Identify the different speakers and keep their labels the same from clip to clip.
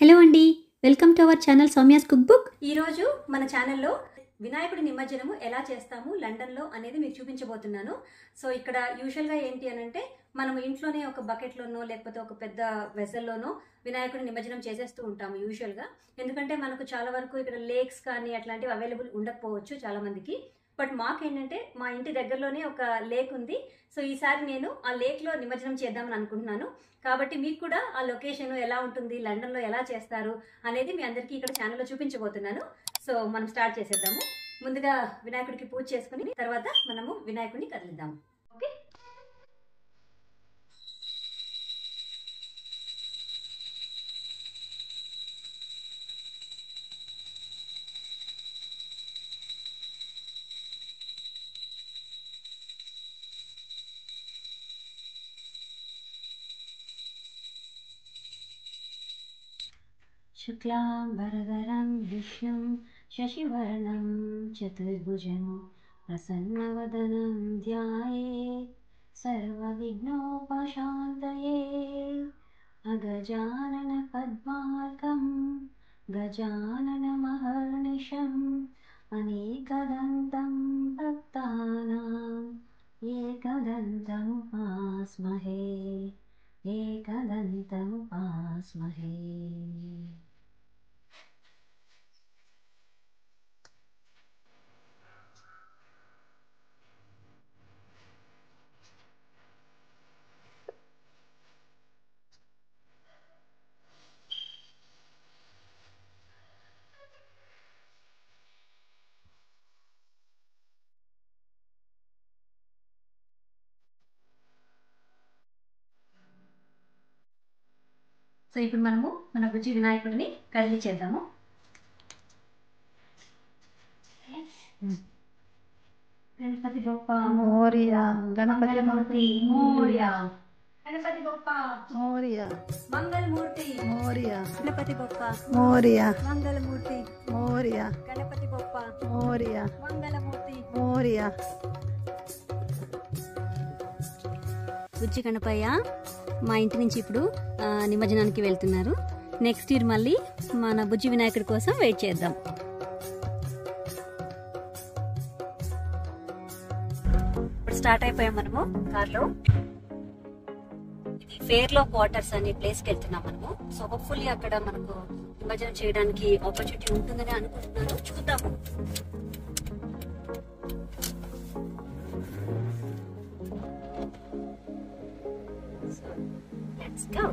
Speaker 1: Hello అండి, welcome to our channel Soumya's cook book.
Speaker 2: ఈరోజు మన ఛానల్లో వినాయకుడి నిమజ్జనము ఎలా చేస్తాము లండన్లో అనేది మీకు చూపించబోతున్నాను. సో ఇక్కడ యూజువల్గా ఏంటి అని అంటే మనం ఇంట్లోనే ఒక బకెట్లోనో లేకపోతే ఒక పెద్ద వెసల్లోనో వినాయకుడి నిమజ్జనం చేసేస్తూ ఉంటాము యూజువల్గా. ఎందుకంటే మనకు చాలా వరకు ఇక్కడ లేక్స్ కానీ అట్లాంటివి అవైలబుల్ ఉండకపోవచ్చు చాలా మందికి. బట్ మాకేంటంటే మా ఇంటి దగ్గరలోనే ఒక లేక్ ఉంది. సో ఈసారి నేను ఆ లేక్లో నిమజ్జనం చేద్దామని అనుకుంటున్నాను. కాబట్టి మీకు కూడా ఆ లొకేషన్ ఎలా ఉంటుంది, లండన్లో ఎలా చేస్తారు అనేది మీ అందరికీ ఇక్కడ ఛానల్లో చూపించబోతున్నాను. సో మనం స్టార్ట్ చేసేద్దాము. ముందుగా వినాయకుడికి పూజ చేసుకుని తర్వాత మనము వినాయకుడిని కదిలిద్దాము. ఓకే,
Speaker 1: శుక్లాంబరధరం విష్ణుం శశివర్ణం చతుర్భుజం ప్రసన్నవదనం ధ్యాయేత్ సర్వవిఘ్నోపశాంతయే. అగజానన పద్మార్కం గజాననమహర్నిశం అనేకదంతం భక్తానాం ఏకదంతముపాస్మహే ఏకదంతముపాస్మహే.
Speaker 2: సో ఇప్పుడు మనము మన బుజ్జి వినాయకుడిని కదిలి చేద్దాము. గణపతి బొప్ప
Speaker 3: మోరియా, గణపతి
Speaker 2: మూర్తి మోరియా, గణపతి బొప్ప
Speaker 3: మోరియా,
Speaker 2: మంగళమూర్తి
Speaker 3: మోరియా,
Speaker 2: గణపతి బొప్ప
Speaker 3: మోరియా,
Speaker 2: మంగళమూర్తి
Speaker 3: మోరియా,
Speaker 2: గణపతి బొప్ప
Speaker 3: మోరియా,
Speaker 2: మంగళమూర్తి.
Speaker 3: మోరియా.
Speaker 1: బుజ్జి గణపయ్య మా ఇంటి నుంచి ఇప్పుడు నిమజ్జనానికి వెళ్తున్నారు. నెక్స్ట్ ఇయర్ మళ్ళీ మన బుజ్జి వినాయకుడి కోసం వెయిట్ చేద్దాం.
Speaker 2: ఇప్పుడు స్టార్ట్ అయిపోయాం మనము కార్లో. ఇది ఫేర్లో క్వార్టర్స్ అనే ప్లేస్కి వెళ్తున్నాం మనము. సో హోప్ఫుల్లీ అక్కడ మనకు నిమజ్జనం చేయడానికి ఆపర్చునిటీ ఉంటుందని అనుకుంటున్నాను. చూద్దాము. Let's go.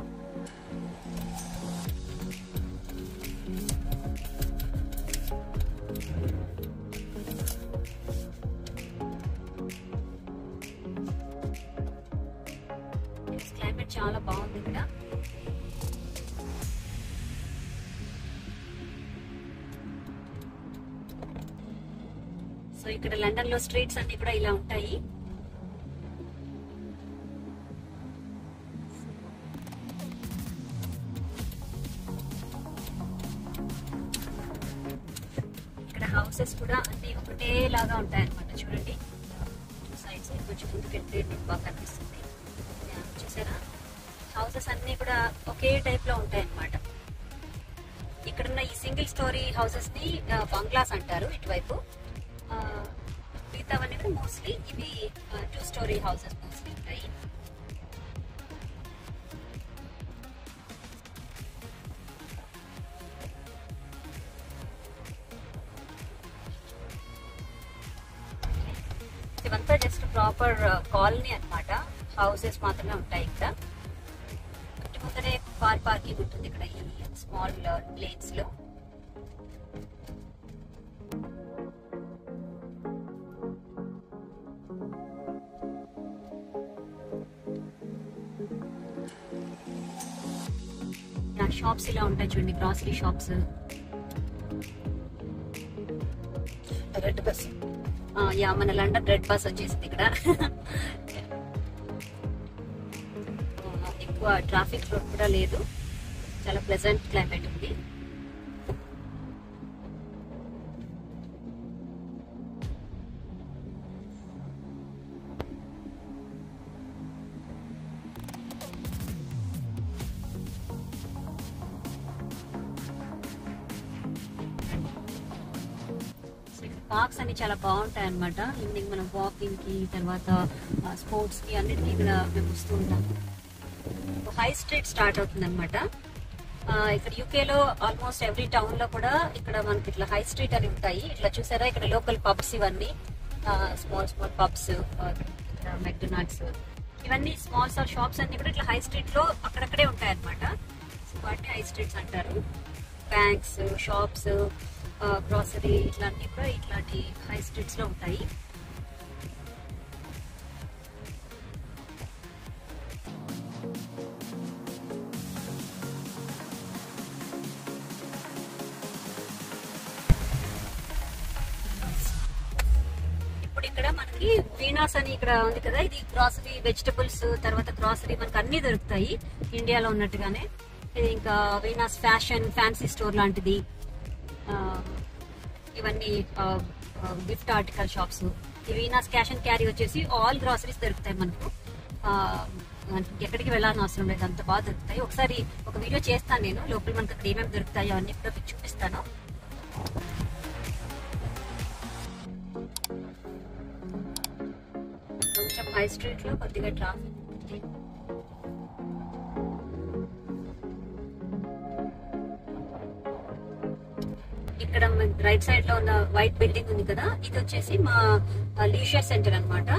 Speaker 2: క్లైమేట్ చాలా బాగుంది ఇక్కడ. సో ఇక్కడ లండన్ లో స్ట్రీట్స్ అన్ని కూడా ఇలా ఉంటాయి. హౌసెస్ కూడా అన్ని ఒకటే లాగా ఉంటాయి అన్నమాట. చూడండి, సైడ్స్ కొంచెం ముందుకెళ్తే మీకు బాగా కనిపిస్తుంది. చూసారా, హౌసెస్ అన్ని కూడా ఒకే టైప్ లో ఉంటాయి అన్నమాట. ఇక్కడున్న ఈ సింగిల్ స్టోరీ హౌసెస్ ని బంగ్లాస్ అంటారు ఇటువైపు. మిగతావన్నీ కూడా మోస్ట్లీ ఇవి 2 స్టోరీ హౌసెస్ మోస్ట్లీ ఉంటాయి. ఇవంతా జస్ట్ ప్రాపర్ కాలనీ అన్నమాట. హౌసెస్ మాత్రమే ఉంటాయి ఇక్కడ. ఇంటి ముందరే కార్ పార్కింగ్ ఉంటుంది ఇక్కడ ఈ స్మాల్ లేన్స్ లో. షాప్స్ ఇలా ఉంటాయి చూడండి, grocery shops. Red bus, yeah మన లండన్ రెడ్ బస్ వచ్చేసింది ఇక్కడ. ఎక్కువ ట్రాఫిక్ కూడా లేదు, చాలా ప్లెజెంట్ క్లైమేట్ ఉంది. పార్క్స్ అన్ని చాలా బాగుంటాయి అన్నమాట. ఈవినింగ్ మనం వాకింగ్ కి, తర్వాత స్పోర్ట్స్ కి అన్నిటికీ ఇక్కడ మేము వస్తూ ఉంటాం. హై స్ట్రీట్ స్టార్ట్ అవుతుంది అనమాట. ఇక్కడ యూకేలో ఆల్మోస్ట్ ఎవ్రీ టౌన్ లో కూడా ఇక్కడ మనకి ఇట్లా హై స్ట్రీట్ అని ఉంటాయి. ఇట్లా చూసారా, ఇక్కడ లోకల్ పబ్స్ ఇవన్నీ స్మాల్ స్మాల్ పబ్స్, మెక్డొనాల్డ్స్, ఇవన్నీ స్మాల్ స్మాల్ షాప్స్ అన్ని కూడా ఇట్లా హై స్ట్రీట్ లో అక్కడక్కడే ఉంటాయి అనమాట. వాటిని హై స్ట్రీట్స్ అంటారు. బ్యాంక్స్, షాప్స్, గ్రోసరీ ఇట్లాంటివి కూడా ఇట్లాంటి హై స్ట్రీట్స్ లో ఉంటాయి. ఇప్పుడు ఇక్కడ మనకి వీనాస్ అని ఇక్కడ ఉంది కదా, ఇది గ్రాసరీ, వెజిటబుల్స్, తర్వాత గ్రాసరీ మనకి అన్ని దొరుకుతాయి ఇండియాలో ఉన్నట్టుగానే. ఇది ఇంకా వీనాస్ ఫ్యాషన్ ఫ్యాన్సీ స్టోర్ లాంటిది. ఇవన్నీ గిఫ్ట్ ఆర్టికల్ షాప్స్. ఈ వీనాస్ క్యాష్ అండ్ క్యారీ వచ్చేసి ఆల్ గ్రాసరీస్ దొరుకుతాయి మనకు. ఎక్కడికి వెళ్ళాలని అవసరం లేదు, అంత బాగా దొరుకుతాయి. ఒకసారి ఒక వీడియో చేస్తాను నేను, లోపల మనకు అక్కడ ఏమేమి దొరుకుతాయో అన్ని కూడా మీకు చూపిస్తాను. కొంచెం హై స్ట్రీట్ లో కొద్దిగా ట్రాఫిక్. ఇక్కడ రైట్ సైడ్ లో ఉన్న వైట్ బిల్డింగ్ ఉంది కదా, ఇది వచ్చేసి మా లీజర్ సెంటర్ అన్నమాట.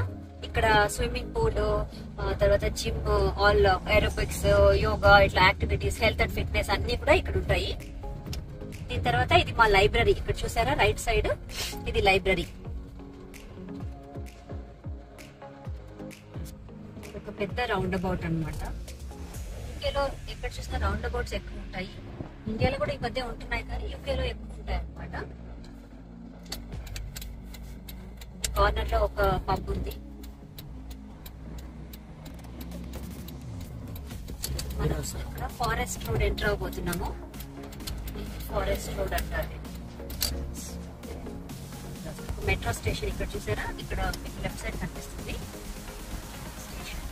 Speaker 2: ఇక్కడ స్విమ్మింగ్ పూల్, తర్వాత జిమ్, ఆల్ ఏరోబిక్స్, యోగా, ఇట్లా యాక్టివిటీస్, హెల్త్ అండ్ ఫిట్నెస్ అన్ని కూడా ఇక్కడ ఉంటాయి. దీని తర్వాత ఇది మా లైబ్రరీ. ఇక్కడ చూసారా రైట్ సైడ్, ఇది లైబ్రరీ. ఒక పెద్ద రౌండ్ అబౌట్ అనమాట. యూకేలో ఎక్కడ చూసినా రౌండ్ అబౌట్స్ ఎక్కువ ఉంటాయి. ఇండియాలో కూడా ఈ మధ్య ఉంటున్నాయి, కానీ యూకేలో ఎక్కువ ఉంటాయి అనమాట. కార్నర్ లో ఒక పబ్ ఉంది. మనం ఇక్కడ ఫారెస్ట్ రోడ్ ఎంటర్ అవబోతున్నాము. ఫారెస్ట్ రోడ్ అంటారు. మెట్రో స్టేషన్ ఇక్కడ చూసారా, ఇక్కడ మీకు లెఫ్ట్ సైడ్ కనిపిస్తుంది స్టేషన్.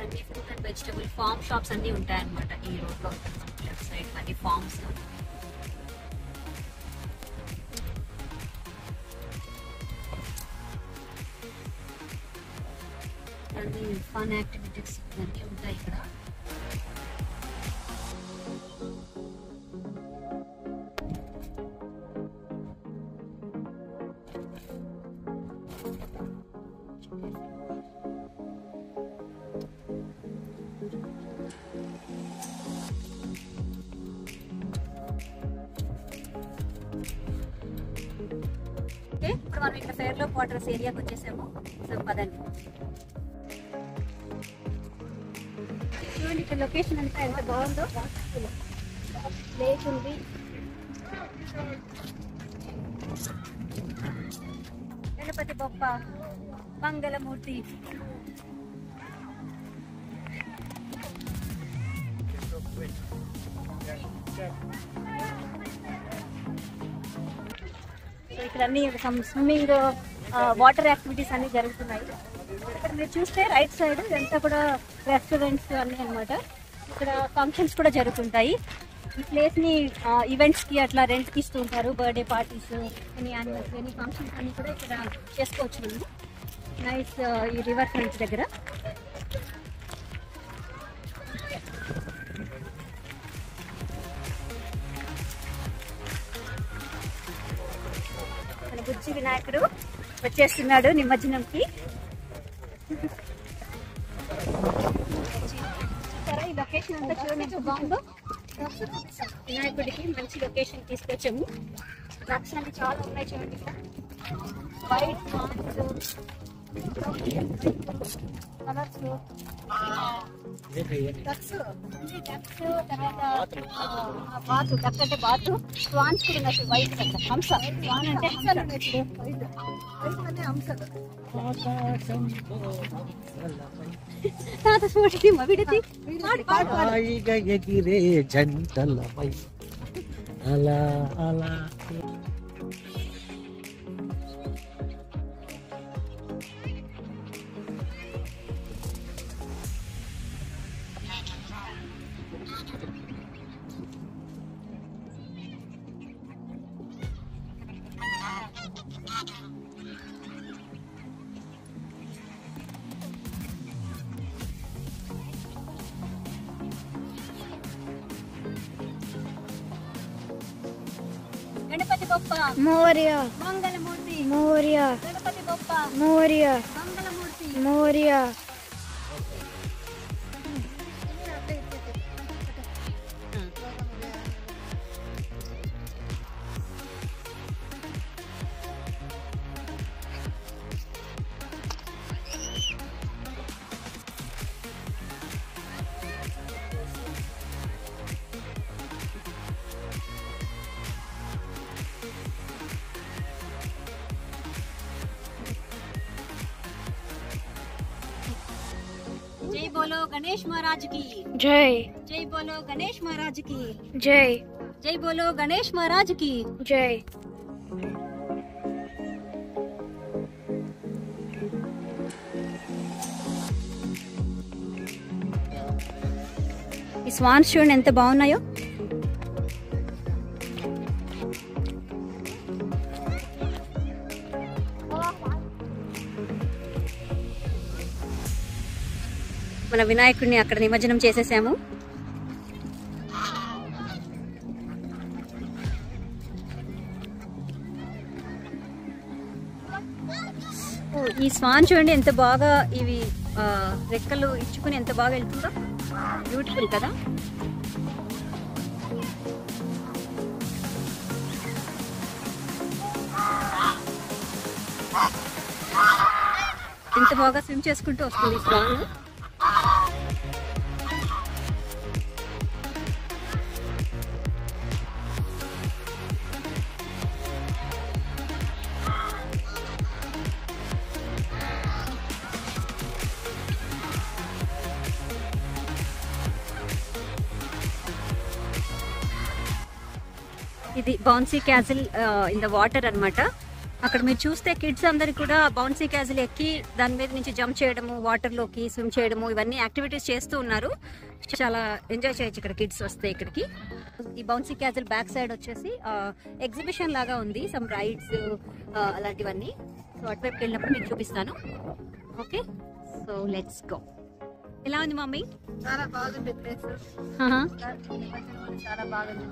Speaker 2: అన్ని fruit and vegetable farm shops అన్ని ఉంటాయి అన్నమాట ఈ రోడ్ లో. లెఫ్ట్ సైడ్ అన్ని ఫార్మ్స్. అన్ని ఫన్ యాక్టివిటీస్ అన్ని ఉంటాయి ఇక్కడ. ఇప్పుడు మనం ఇక్కడ ఫెయిర్లో క్వార్టర్స్ ఏరియాకి వచ్చేసాము. సో పదండి. చూడండి ఇక్కడ లొకేషన్ అంతా ఎంత బాగుందో. లేక్ ఉంది, గణపతి బొప్ప, మంగళమూర్తి. ఇక్కడ అన్ని స్విమ్మింగ్, వాటర్ యాక్టివిటీస్ అన్ని జరుగుతున్నాయి. ఇక్కడ మీరు చూస్తే రైట్ సైడ్ ఇదంతా కూడా రెస్టారెంట్స్ అన్ని అన్నమాట. ఇక్కడ ఫంక్షన్స్ కూడా జరుగుతుంటాయి. ఈ ప్లేస్ ని ఈవెంట్స్ కి అట్లా రెంట్ కి ఇస్తూ ఉంటారు. Birthday parties, any anniversary, any functions అన్ని కూడా ఇక్కడ చేసుకోవచ్చు మనం. నైస్. ఈ రివర్ ఫ్రంట్ దగ్గర మన బుజ్జి వినాయకుడు వచ్చేస్తున్నాడు నిమజ్జనంకి. చూసారా ఈ లొకేషన్ అంతా చూడండి ఎంత బాగుందో. వినాయకుడికి మంచి లొకేషన్ తీసుకొచ్చాము. లక్షణాలు చాలా ఉన్నాయి చూడండి. వైట్ కలర్స్, బాతు, డక్ అంటే బాతు, స్వాన్స్ కూడా ఉన్నాయి. వైట్ అంటే హంస, స్వాన్ అంటే తాత చూడండి మా విడతి
Speaker 4: ఎగిరే జంటలపై అలా అలా.
Speaker 2: గణపతి బొప్ప
Speaker 5: మోరియా
Speaker 2: మంగళమూర్తి
Speaker 5: మోరియా
Speaker 2: గణపతి బొప్ప
Speaker 5: మోరియా
Speaker 2: మంగళమూర్తి
Speaker 5: మోరియా.
Speaker 2: जय बोलो गणेश महाराज की
Speaker 5: జై
Speaker 2: जय बोलो गणेश महाराज की
Speaker 5: జై
Speaker 2: जय बोलो गणेश महाराज की
Speaker 5: జై.
Speaker 2: ఈ స్వాన్స్ చూడండి ఎంత బాగున్నాయో. మన వినాయకుడిని అక్కడ నిమజ్జనం చేసేసాము. ఈ స్వాన్ చూడండి ఎంత బాగా ఇవి రెక్కలు ఇచ్చుకుని ఎంత బాగా వెళ్తుందో. బ్యూటిఫుల్ కదా. ఎంత బాగా స్విమ్ చేసుకుంటూ వస్తుంది ఈ స్వాన్. ఇది bouncy castle in the water అన్నమాట. అక్కడ మీరు చూస్తే కిడ్స్ అందరికి కూడా బౌన్సీ క్యాజిల్ ఎక్కి దాని మీద నుంచి జంప్ చేయడము, వాటర్లోకి స్విమ్ చేయడము, ఇవన్నీ యాక్టివిటీస్ చేస్తూ ఉన్నారు. చాలా ఎంజాయ్ చేయొచ్చు ఇక్కడ కిడ్స్ వస్తే ఇక్కడికి. ఈ బౌన్సీ క్యాజిల్ బ్యాక్ సైడ్ వచ్చేసి ఎగ్జిబిషన్ లాగా ఉంది, సమ్ రైడ్స్ అలాంటివన్నీ. సో అటువైపుకి వెళ్ళినప్పుడు మీకు చూపిస్తాను. Okay, so let's go. ఎలా ఉంది మమ్మీ?
Speaker 3: చాలా బాగుంది ప్లేస్. చాలా బాగుంది.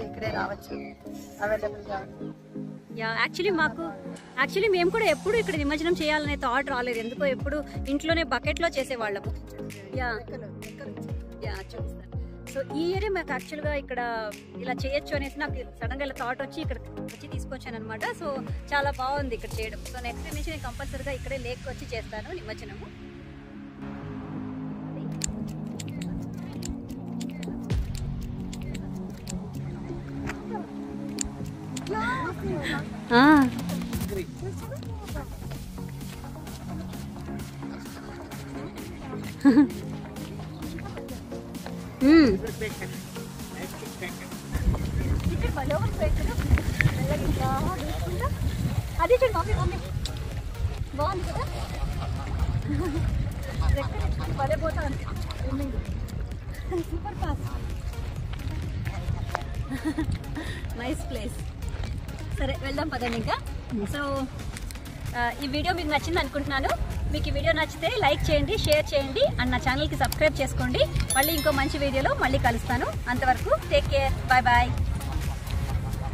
Speaker 3: ఇక్కడే రావచ్చు, అవైలబుల్ గా.
Speaker 2: యాక్చువల్లీ మేము కూడా ఎప్పుడు ఇక్కడ నిమజ్జనం చేయాలనే థాట్ రాలేదు. ఎందుకో ఎప్పుడు ఇంట్లోనే బకెట్లో చేసేవాళ్ళము. చూపిస్తాను. సో ఈ ఇయర్ మాకు యాక్చువల్గా ఇక్కడ ఇలా చేయొచ్చు అనేసి నాకు సడన్ గా ఇలా థాట్ వచ్చి ఇక్కడ వచ్చి తీసుకొచ్చాను అనమాట. సో చాలా బాగుంది ఇక్కడ చేయడం. సో నెక్స్ట్ నుంచి నేను కంపల్సరీగా ఇక్కడే లేక్ వచ్చి చేస్తాను నిమజ్జనము. అదే చూడు మమ్మీ, మమ్మీ బాగుంది కదా. భలే పోతాను. Super fast, nice place. సరే వెళ్దాం పదండి ఇంకా. సో ఈ వీడియో మీకు నచ్చింది అనుకుంటున్నాను. మీకు ఈ వీడియో నచ్చితే లైక్ చేయండి, షేర్ చేయండి, అండ్ నా ఛానల్కి సబ్స్క్రైబ్ చేసుకోండి. మళ్ళీ ఇంకో మంచి వీడియోలో మళ్ళీ కలుస్తాను. అంతవరకు టేక్ కేర్, బాయ్ బాయ్.